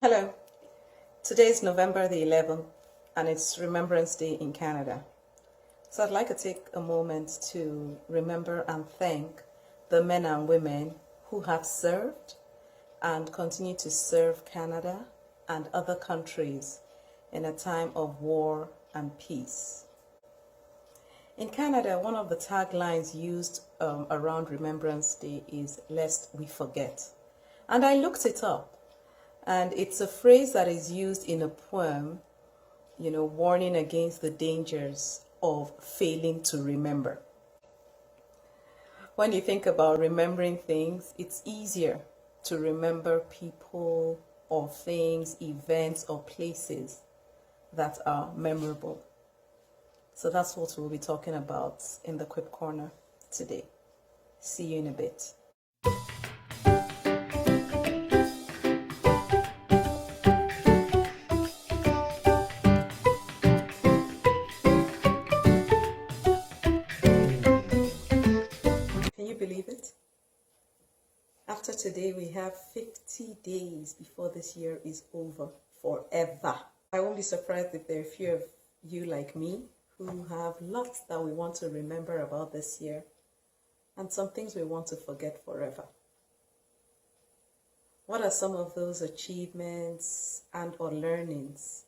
Hello, today is November the 11th and it's Remembrance Day in Canada. So I'd like to take a moment to remember and thank the men and women who have served and continue to serve Canada and other countries in a time of war and peace. In Canada, one of the taglines used around Remembrance Day is "Lest we forget." And I looked it up, and it's a phrase that is used in a poem, warning against the dangers of failing to remember. When you think about remembering things, it's easier to remember people or things, events or places that are memorable. So that's what we'll be talking about in the Quip Corner today. See you in a bit. Can you believe it? After today, we have 50 days before this year is over forever. I won't be surprised if there are a few of you like me who have lots that we want to remember about this year and some things we want to forget forever. What are some of those achievements and or learnings,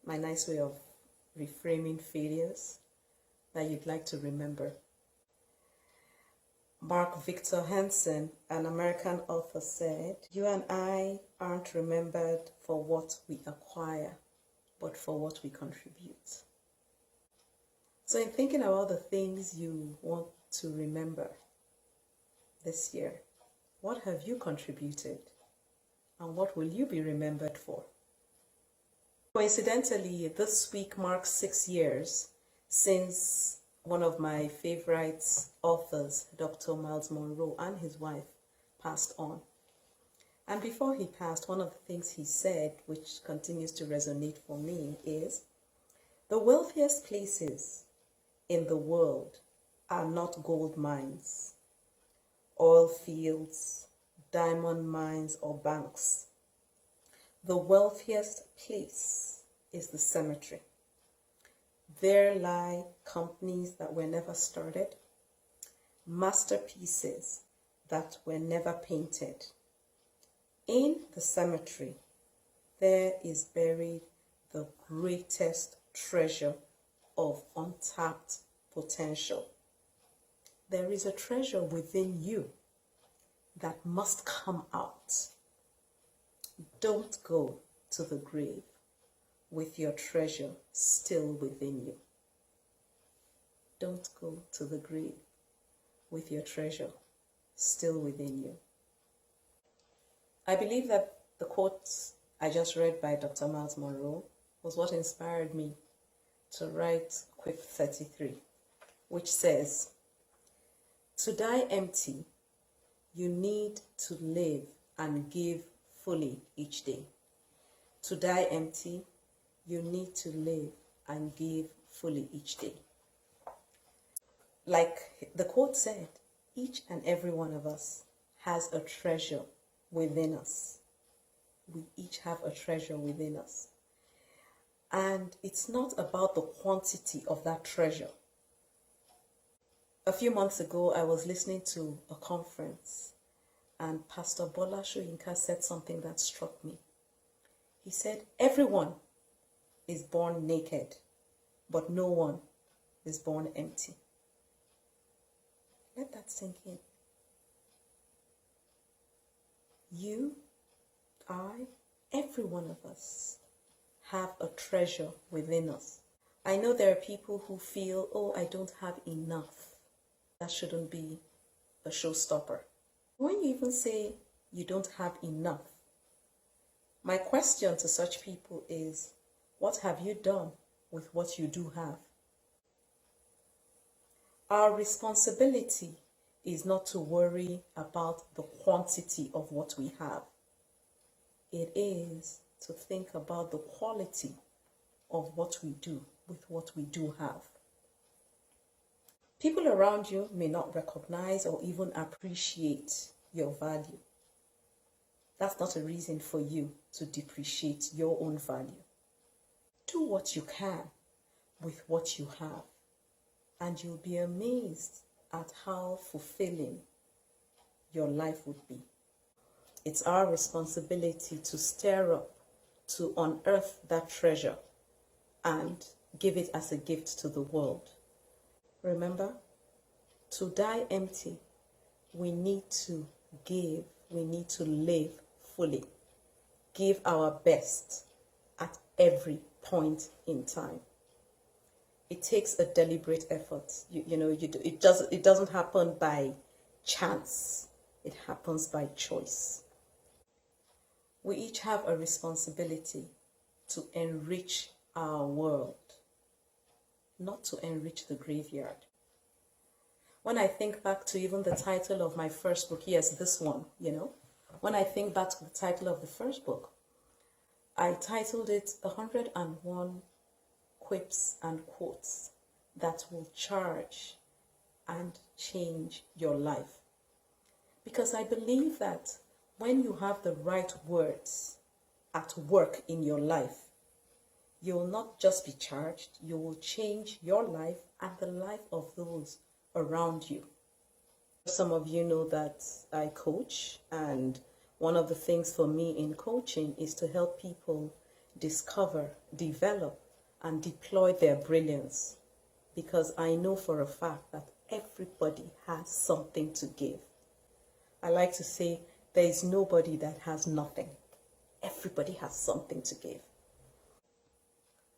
my nice way of reframing failures, that you'd like to remember? Mark Victor Hansen, an American author, said, "You and I aren't remembered for what we acquire, but for what we contribute." So in thinking about the things you want to remember this year, what have you contributed? And what will you be remembered for? Coincidentally, this week marks 6 years since one of my favorite authors, Dr. Miles Monroe, and his wife passed on. And before he passed, one of the things he said, which continues to resonate for me, is the wealthiest places in the world are not gold mines, oil fields, diamond mines, or banks. The wealthiest place is the cemetery. There lie companies that were never started, masterpieces that were never painted. In the cemetery, there is buried the greatest treasure of untapped potential. There is a treasure within you that must come out. Don't go to the grave with your treasure still within you. Don't go to the grave with your treasure still within you. I believe that the quote I just read by Dr. Miles Monroe was what inspired me to write Quip 33, which says, "To die empty, you need to live and give fully each day." To die empty, you need to live and give fully each day. Like the quote said, each and every one of us has a treasure within us. We each have a treasure within us. And it's not about the quantity of that treasure. A few months ago, I was listening to a conference and Pastor Bola Shoyinka said something that struck me. He said, everyone is born naked, but no one is born empty. Let that sink in. You, I, every one of us have a treasure within us. I know there are people who feel, oh, I don't have enough. That shouldn't be a showstopper. When you even say you don't have enough, my question to such people is, what have you done with what you do have? Our responsibility is not to worry about the quantity of what we have. It is to think about the quality of what we do with what we do have. People around you may not recognize or even appreciate your value. That's not a reason for you to depreciate your own value. Do what you can with what you have, and you'll be amazed at how fulfilling your life would be. It's our responsibility to stir up, to unearth that treasure and give it as a gift to the world. Remember, to die empty, we need to give, we need to live fully. Give our best at every point in time. It takes a deliberate effort. It doesn't happen by chance. It happens by choice. We each have a responsibility to enrich our world, not to enrich the graveyard. When I think back to even the title of my first book, yes, this one, when I think back to the title of the first book, I titled it 101 Quips and Quotes that will charge and change your life. Because I believe that when you have the right words at work in your life, you will not just be charged, you will change your life and the life of those around you. Some of you know that I coach, and one of the things for me in coaching is to help people discover, develop, and deploy their brilliance, because I know for a fact that everybody has something to give. I like to say there is nobody that has nothing. Everybody has something to give.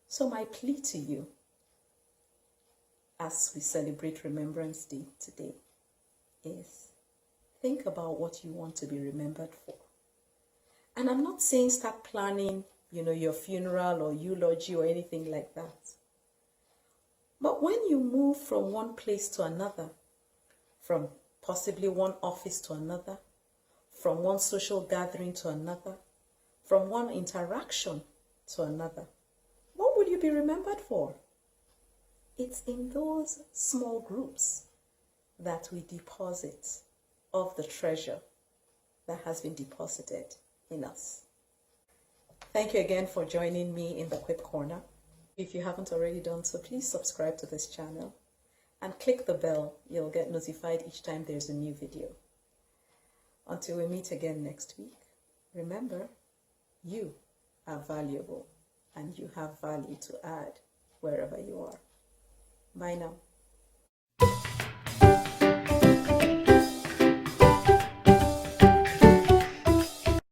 So my plea to you as we celebrate Remembrance Day today is think about what you want to be remembered for. And I'm not saying start planning, your funeral or eulogy or anything like that. But when you move from one place to another, from possibly one office to another, from one social gathering to another, from one interaction to another, what will you be remembered for? It's in those small groups that we deposit of the treasure that has been deposited in us. Thank you again for joining me in the Quip Corner. If you haven't already done so, please subscribe to this channel and click the bell. You'll get notified each time there's a new video. Until we meet again next week, remember, you are valuable and you have value to add wherever you are. Bye now.